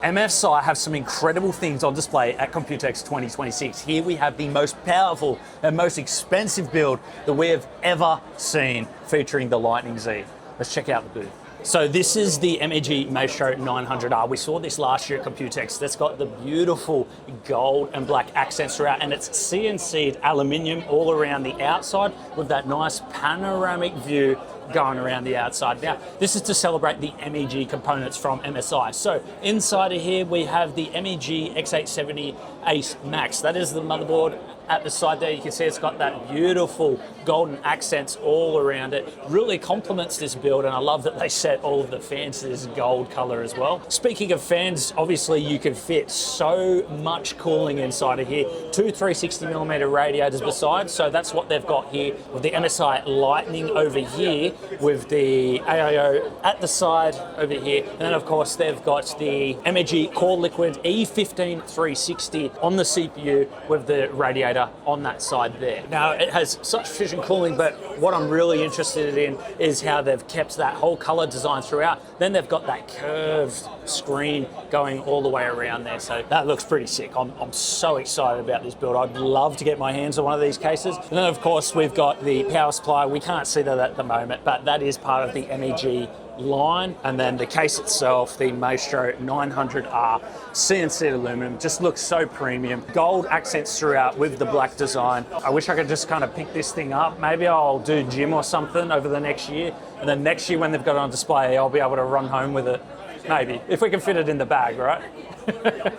MSI have some incredible things on display at Computex 2026. Here we have the most powerful and most expensive build that we have ever seen, featuring the Lightning Z. Let's check out the booth. So this is the MEG Maestro 900R. We saw this last year at Computex. That's got the beautiful gold and black accents throughout, and it's CNC'd aluminium all around the outside with that nice panoramic view going around the outside. Now, this is to celebrate the MEG components from MSI. So inside of here, we have the MEG X870 Ace Max. That is the motherboard. At the side there, you can see it's got that beautiful golden accents all around it. Really complements this build, and I love that they set all of the fans to this gold color as well. Speaking of fans, obviously you can fit so much cooling inside of here. Two 360mm radiators besides, so that's what they've got here with the MSI Lightning over here, with the AIO at the side over here, and then of course they've got the MEG Core Liquid E15 360 on the CPU with the radiator on that side there. Now it has such fission cooling, but what I'm really interested in is how they've kept that whole color design throughout. Then they've got that curved screen going all the way around there, so that looks pretty sick. I'm so excited about this build. I'd love to get my hands on one of these cases. And then of course we've got the power supply. We can't see that at the moment, but that is part of the MEG line. And then the case itself, the Maestro 900R CNC aluminum, just looks so premium. Gold accents throughout with the black design. I wish I could just kind of pick this thing up. Maybe I'll do gym or something over the next year, and then next year when they've got it on display, I'll be able to run home with it. Maybe, if we can fit it in the bag, right?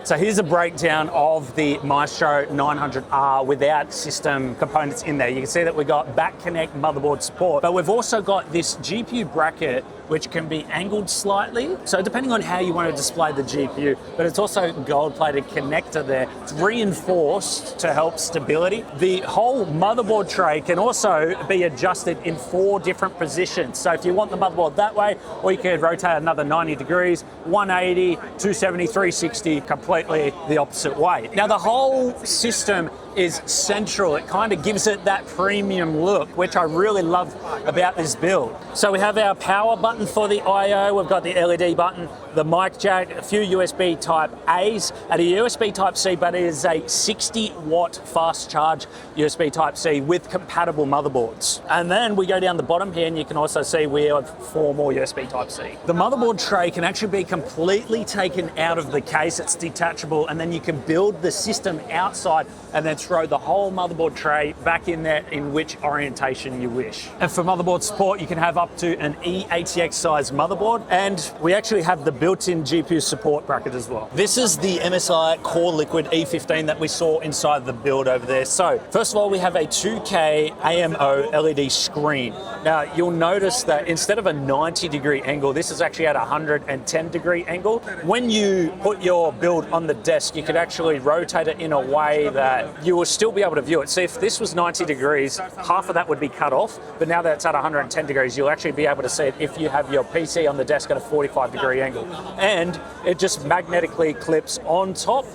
So here's a breakdown of the Maestro 900R without system components in there. You can see that we've got back connect motherboard support, but we've also got this GPU bracket which can be angled slightly. So depending on how you want to display the GPU, but it's also gold-plated connector there. It's reinforced to help stability. The whole motherboard tray can also be adjusted in 4 different positions. So if you want the motherboard that way, or you could rotate another 90 degrees, 180, 270, 360, completely the opposite way. Now the whole system is central. It kind of gives it that premium look, which I really love about this build. So we have our power button for the I/O, we've got the LED button, the mic jack, a few USB type A's, and a USB type C, but it is a 60-watt fast charge USB type C with compatible motherboards. And then we go down the bottom here, and you can also see we have 4 more USB type C. The motherboard tray can actually be completely taken out of the case. It's detachable, and then you can build the system outside and then throw the whole motherboard tray back in there in which orientation you wish. And for motherboard support, you can have up to an E80X size motherboard, and we actually have the built-in GPU support bracket as well. This is the MSI Core Liquid E15 that we saw inside the build over there. So first of all, we have a 2K AMO LED screen. Now you'll notice that instead of a 90-degree angle, this is actually at a 110-degree angle. When you put your build on the desk, you could actually rotate it in a way that you will still be able to view it. See, if this was 90 degrees, half of that would be cut off, but now that it's at 110 degrees, you'll actually be able to see it if you have your PC on the desk at a 45-degree angle. And it just magnetically clips on top,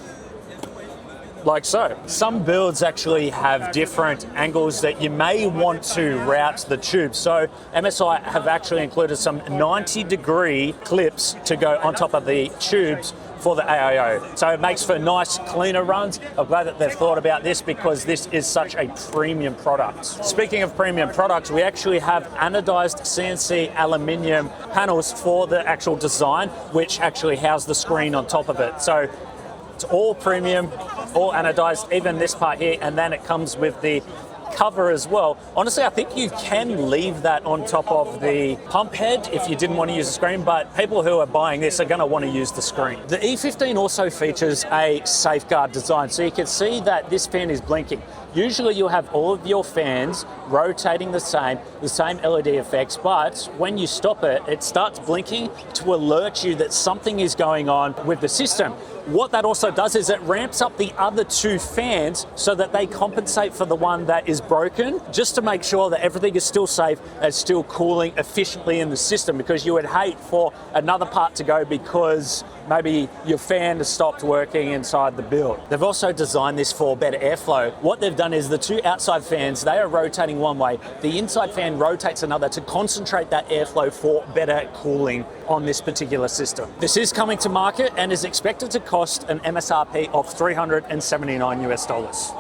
like so. Some builds actually have different angles that you may want to route the tube. So MSI have actually included some 90-degree clips to go on top of the tubes for the AIO. So it makes for nice, cleaner runs. I'm glad that they've thought about this because this is such a premium product. Speaking of premium products, we actually have anodized CNC aluminium panels for the actual design, which actually house the screen on top of it. So it's all premium, all anodized, even this part here, and then it comes with the cover as well. Honestly, I think you can leave that on top of the pump head if you didn't want to use the screen, but people who are buying this are going to want to use the screen. The E15 also features a safeguard design, so you can see that this fan is blinking. Usually you'll have all of your fans rotating the same LED effects, but when you stop it, it starts blinking to alert you that something is going on with the system. What that also does is it ramps up the other 2 fans so that they compensate for the one that is broken, just to make sure that everything is still safe and still cooling efficiently in the system, because you would hate for another part to go because maybe your fan has stopped working inside the build. They've also designed this for better airflow. What they've done is the 2 outside fans, they are rotating one way. The inside fan rotates another to concentrate that airflow for better cooling on this particular system. This is coming to market and is expected to cost an MSRP of $379 US.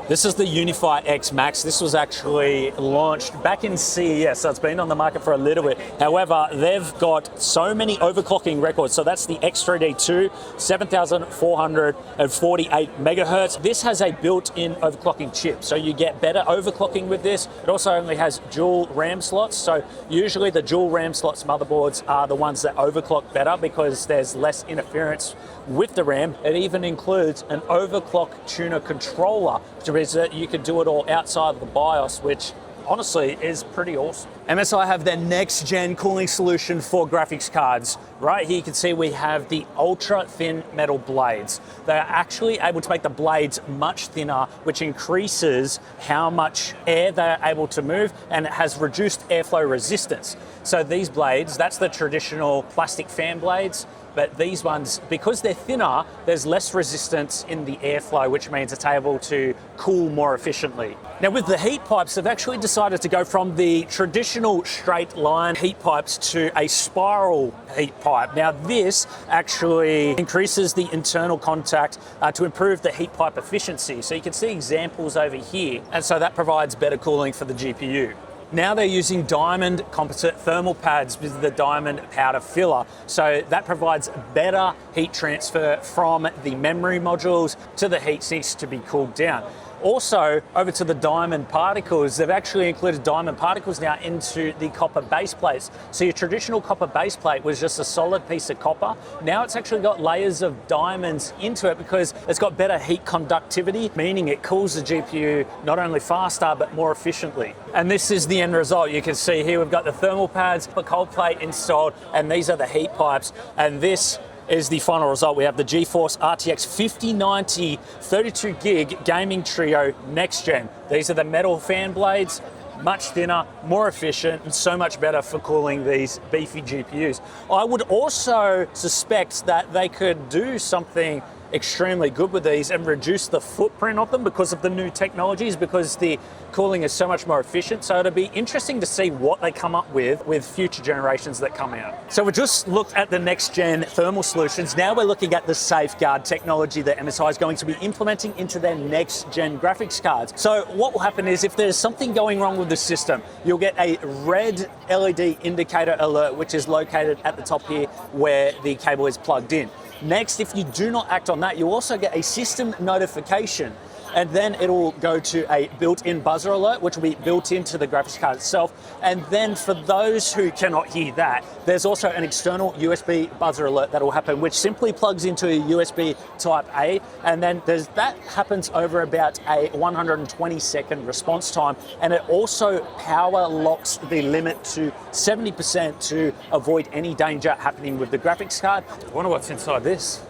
This is the Unify X Max. This was actually launched back in CES, so it's been on the market for a little bit. However, they've got so many overclocking records. So that's the X3D2, 7,448 megahertz. This has a built-in overclocking chip, so you get better overclocking with this. It also only has dual RAM slots, so usually the dual RAM slots motherboards are the ones that overclock better because there's less interference with the RAM. It even includes an overclock tuner controller, which means that you can do it all outside of the BIOS, which honestly is pretty awesome. MSI have their next gen cooling solution for graphics cards. Right here you can see we have the ultra thin metal blades. They are actually able to make the blades much thinner, which increases how much air they're able to move, and it has reduced airflow resistance. So these blades, that's the traditional plastic fan blades, but these ones, because they're thinner, there's less resistance in the airflow, which means it's able to cool more efficiently. Now with the heat pipes, they've actually decided to go from the traditional straight line heat pipes to a spiral heat pipe. Now this actually increases the internal contact to improve the heat pipe efficiency. So you can see examples over here, and so that provides better cooling for the GPU. Now they're using diamond composite thermal pads with the diamond powder filler. So that provides better heat transfer from the memory modules to the heat sinks to be cooled down. Also, over to the diamond particles, they've actually included diamond particles now into the copper base plates. So your traditional copper base plate was just a solid piece of copper. Now it's actually got layers of diamonds into it because it's got better heat conductivity, meaning it cools the GPU not only faster, but more efficiently. And this is the end result. You can see here we've got the thermal pads, the cold plate installed, and these are the heat pipes. And this is the final result. We have the GeForce RTX 5090 32 gig gaming trio next gen. These are the metal fan blades, much thinner, more efficient, and so much better for cooling these beefy GPUs. I would also suspect that they could do something extremely good with these and reduce the footprint of them because of the new technologies, because the cooling is so much more efficient. So it'll be interesting to see what they come up with future generations that come out. So we just looked at the next gen thermal solutions. Now we're looking at the safeguard technology that MSI is going to be implementing into their next gen graphics cards. So what will happen is if there's something going wrong with the system, you'll get a red LED indicator alert, which is located at the top here where the cable is plugged in. Next, if you do not act on that, you'll also get a system notification, and then it'll go to a built-in buzzer alert, which will be built into the graphics card itself. And then for those who cannot hear that, there's also an external USB buzzer alert that will happen, which simply plugs into a USB type A, and then that happens over about a 120-second response time, and it also power locks the limit to 70% to avoid any danger happening with the graphics card. I wonder what's inside this.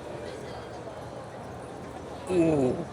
Ooh.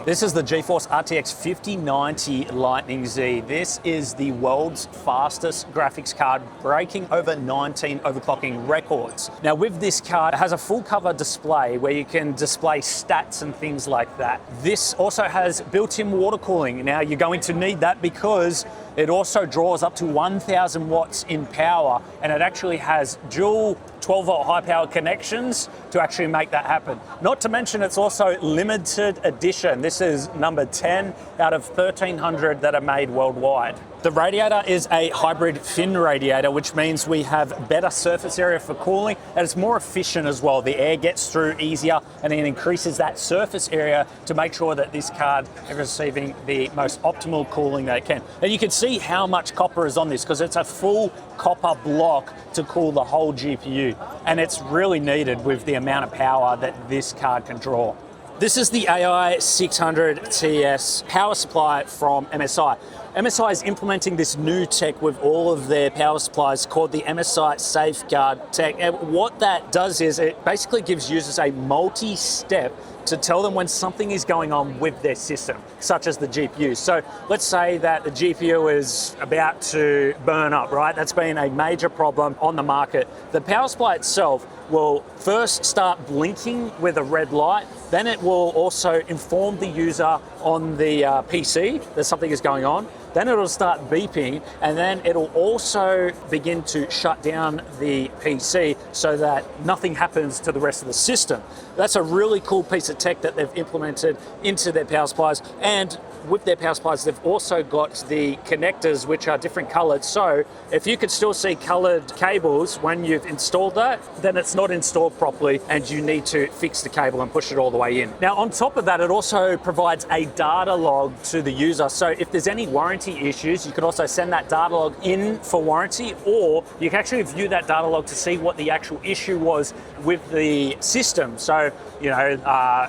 This is the GeForce RTX 5090 Lightning Z. This is the world's fastest graphics card, breaking over 19 overclocking records. Now with this card, it has a full cover display where you can display stats and things like that. This also has built-in water cooling. Now you're going to need that because it also draws up to 1,000 watts in power, and it actually has dual 12-volt high-power connections to actually make that happen. Not to mention it's also limited edition. This is number 10 out of 1,300 that are made worldwide. The radiator is a hybrid fin radiator, which means we have better surface area for cooling, and it's more efficient as well. The air gets through easier, and it increases that surface area to make sure that this card is receiving the most optimal cooling that it can. And you can see how much copper is on this because it's a full copper block to cool the whole GPU, and it's really needed with the amount of power that this card can draw. This is the AI 600 TS power supply from MSI. MSI is implementing this new tech with all of their power supplies called the MSI Safeguard Tech. And what that does is it basically gives users a multi-step to tell them when something is going on with their system, such as the GPU. So let's say that the GPU is about to burn up, right? That's been a major problem on the market. The power supply itself will first start blinking with a red light, then it will also inform the user on the PC that something is going on. then it'll start beeping, and then it'll also begin to shut down the PC so that nothing happens to the rest of the system. That's a really cool piece of tech that they've implemented into their power supplies, and with their power supplies, they've also got the connectors which are different colored. So if you could still see colored cables when you've installed that, then it's not installed properly and you need to fix the cable and push it all the way in. Now, on top of that, it also provides a data log to the user. So if there's any warranty issues, you could also send that data log in for warranty, or you can actually view that data log to see what the actual issue was with the system. So, you know,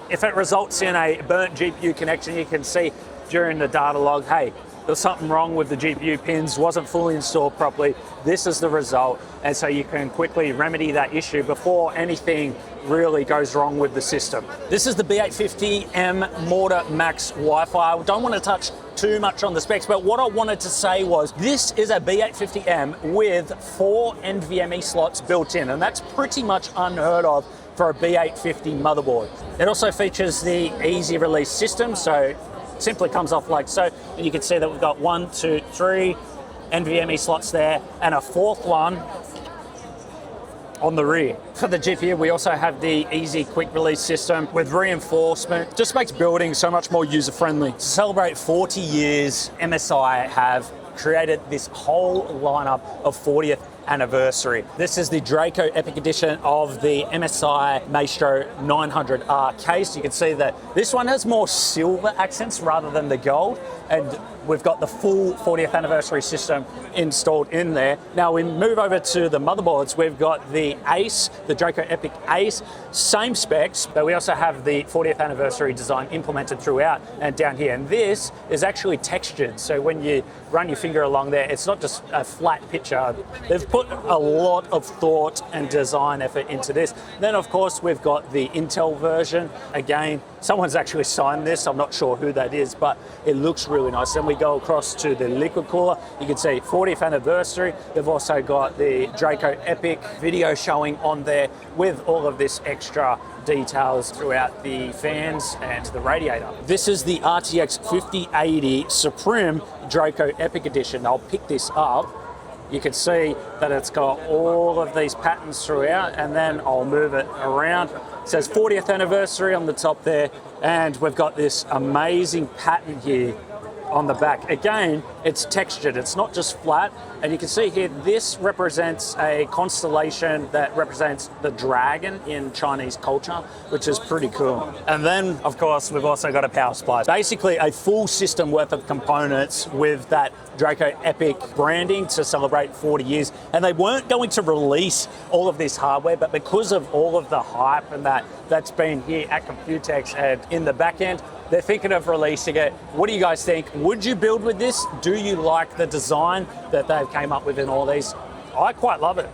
if it results in a burnt GPU connection, you can see during the data log, hey, there's something wrong with the GPU pins, wasn't fully installed properly. This is the result. And so you can quickly remedy that issue before anything really goes wrong with the system. This is the B850M Mortar Max Wi-Fi. I don't want to touch too much on the specs, but what I wanted to say was this is a B850M with 4 NVMe slots built in, and that's pretty much unheard of for a B850 motherboard. It also features the easy release system, so simply comes off like so, and you can see that we've got 1, 2, 3 NVMe slots there, and a 4th one on the rear. For the GPU, we also have the easy quick release system with reinforcement. Just makes building so much more user-friendly. To celebrate 40 years, MSI have created this whole lineup of 40th anniversary. This is the Draco Epic Edition of the MSI Maestro 900R case. You can see that this one has more silver accents rather than the gold, and we've got the full 40th anniversary system installed in there. Now we move over to the motherboards. We've got the Ace, the Draco Epic Ace, same specs, but we also have the 40th anniversary design implemented throughout and down here. And this is actually textured, so when you run your finger along there, it's not just a flat picture. They've put a lot of thought and design effort into this. Then of course we've got the Intel version. Again, someone's actually signed this. I'm not sure who that is, but it looks really nice. Then we go across to the liquid cooler. You can see 40th anniversary. They've also got the Draco Epic video showing on there with all of this extra details throughout the fans and the radiator. This is the RTX 5080 Supreme Draco Epic Edition. I'll pick this up. You can see that it's got all of these patterns throughout, and then I'll move it around. It says 40th anniversary on the top there, and we've got this amazing pattern here on the back. Again, it's textured, it's not just flat, and you can see here this represents a constellation that represents the dragon in Chinese culture, which is pretty cool. And then of course we've also got a power supply, basically a full system worth of components with that Draco Epic branding to celebrate 40 years. And they weren't going to release all of this hardware, but because of all of the hype and that's been here at Computex and in the back end, they're thinking of releasing it. What do you guys think? Would you build with this? Do you like the design that they've came up with in all these? I quite love it.